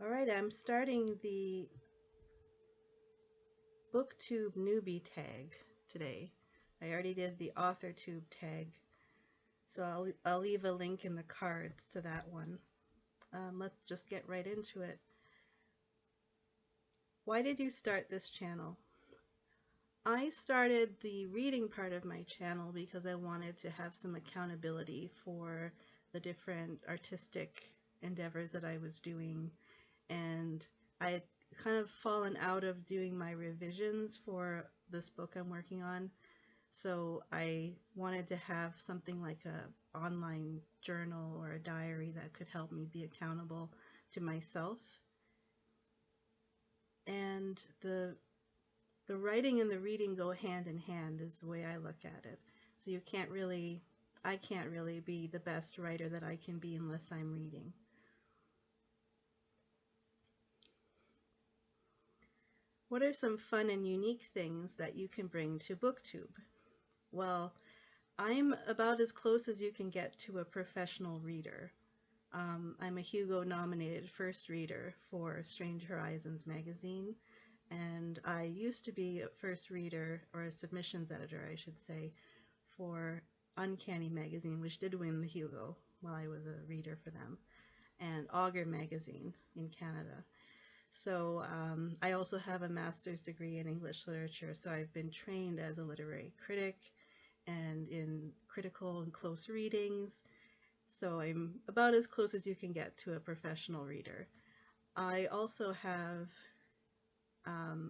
Alright, I'm starting the BookTube Newbie tag today. I already did the AuthorTube tag, so I'll leave a link in the cards to that one. Let's just get right into it. Why did you start this channel? I started the reading part of my channel because I wanted to have some accountability for the different artistic endeavors that I was doing, and I had kind of fallen out of doing my revisions for this book I'm working on, so I wanted to have something like a online journal or a diary that could help me be accountable to myself. And the writing and the reading go hand in hand is the way I look at it. So I can't really be the best writer that I can be unless I'm reading. What are some fun and unique things that you can bring to BookTube? Well, I'm about as close as you can get to a professional reader. I'm a Hugo nominated first reader for Strange Horizons magazine, and I used to be a first reader, or a submissions editor I should say, for Uncanny magazine, which did win the Hugo while I was a reader for them, and Augur magazine in Canada. So I also have a master's degree in English literature, so I've been trained as a literary critic and in critical and close readings. So I'm about as close as you can get to a professional reader. I also have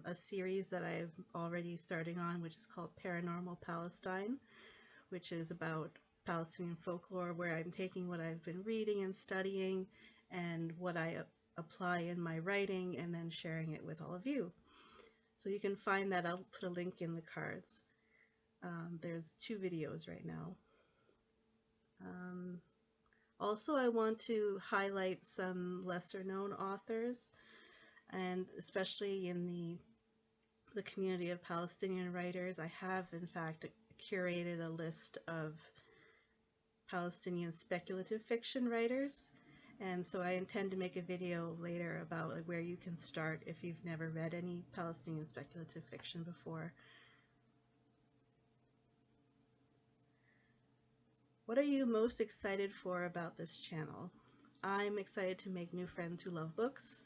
a series that I'm already starting on, which is called Paranormal Palestine, which is about Palestinian folklore, where I'm taking what I've been reading and studying and what I apply in my writing and then sharing it with all of you. So you can find that. I'll put a link in the cards. There's 2 videos right now. Also, I want to highlight some lesser known authors, and especially in the community of Palestinian writers. I have in fact curated a list of Palestinian speculative fiction writers, and so I intend to make a video later about where you can start if you've never read any Palestinian speculative fiction before. What are you most excited for about this channel? I'm excited to make new friends who love books.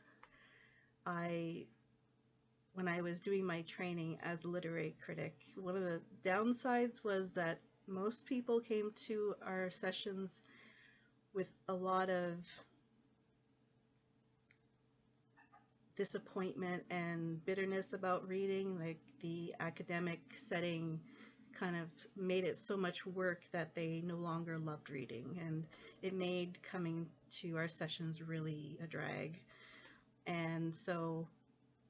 When I was doing my training as a literary critic, one of the downsides was that most people came to our sessions with a lot of disappointment and bitterness about reading. Like, the academic setting kind of made it so much work that they no longer loved reading, and it made coming to our sessions really a drag. And so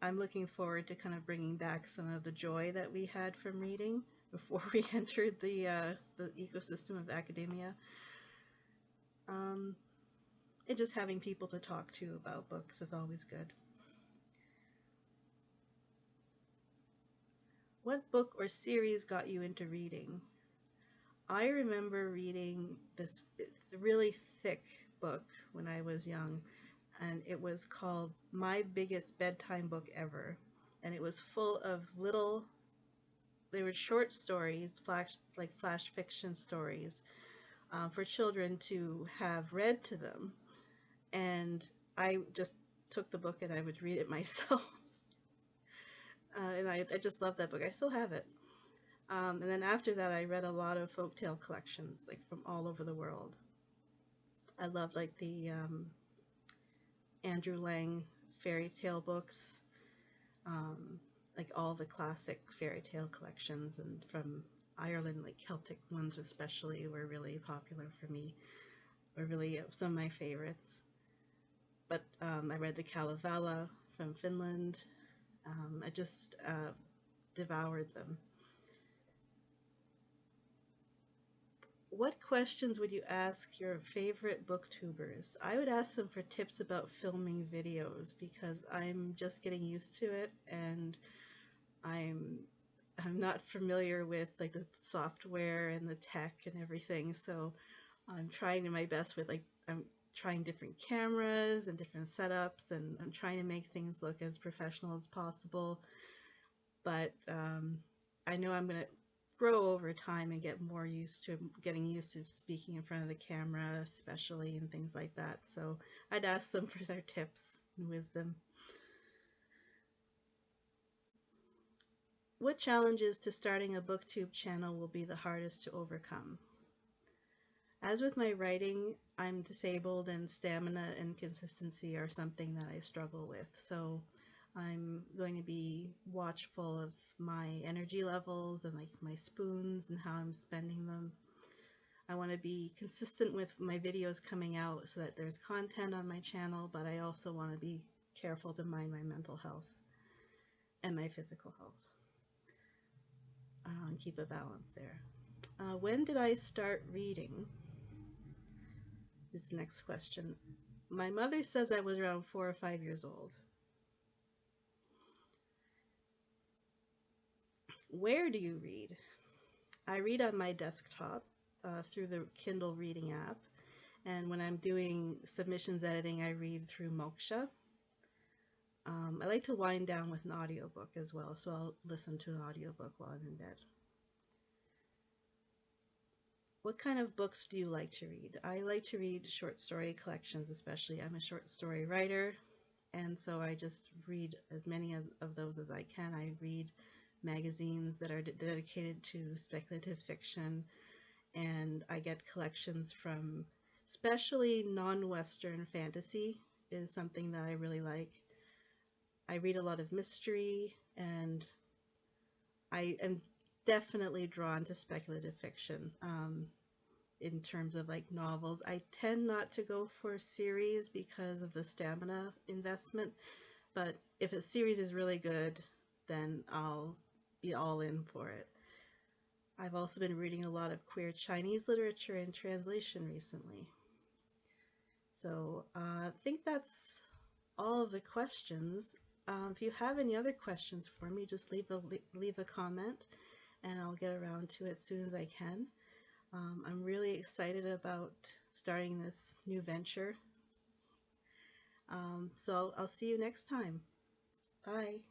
I'm looking forward to kind of bringing back some of the joy that we had from reading before we entered the ecosystem of academia. And just having people to talk to about books is always good. What book or series got you into reading? I remember reading this really thick book when I was young, and it was called My Biggest Bedtime Book Ever. And it was full of they were short stories, flash fiction stories, for children to have read to them. And I just took the book and I would read it myself. And I just loved that book. I still have it. And then after that, I read a lot of folktale collections, like from all over the world. I loved like the Andrew Lang fairy tale books, like all the classic fairy tale collections, and from Ireland, like Celtic ones especially were really popular for me, were really some of my favorites. But I read the Kalevala from Finland. I just devoured them. What questions would you ask your favorite booktubers? I would ask them for tips about filming videos, because I'm just getting used to it, and I'm not familiar with like the software and the tech and everything, so I'm trying my best with trying different cameras and different setups, and I'm trying to make things look as professional as possible. But I know I'm going to grow over time and get more used to getting used to speaking in front of the camera, especially, and things like that. So I'd ask them for their tips and wisdom. What challenges to starting a BookTube channel will be the hardest to overcome? As with my writing, I'm disabled, and stamina and consistency are something that I struggle with. So I'm going to be watchful of my energy levels and like my spoons and how I'm spending them. I want to be consistent with my videos coming out so that there's content on my channel, but I also want to be careful to mind my mental health and my physical health and keep a balance there. When did I start reading? Is the next question. My mother says I was around 4 or 5 years old. Where do you read? I read on my desktop through the Kindle reading app. And when I'm doing submissions editing, I read through Moksha. I like to wind down with an audiobook as well, so I'll listen to an audiobook while I'm in bed. What kind of books do you like to read? I like to read short story collections, especially. I'm a short story writer, and so I just read as many of those as I can. I read magazines that are dedicated to speculative fiction, and I get collections from, especially non-Western fantasy is something that I really like. I read a lot of mystery, and I am definitely drawn to speculative fiction. In terms of like novels, I tend not to go for a series because of the stamina investment, but if a series is really good, then I'll be all in for it. I've also been reading a lot of queer Chinese literature in translation recently. So I think that's all of the questions. If you have any other questions for me, just leave a comment and I'll get around to it as soon as I can. I'm really excited about starting this new venture. So I'll see you next time. Bye.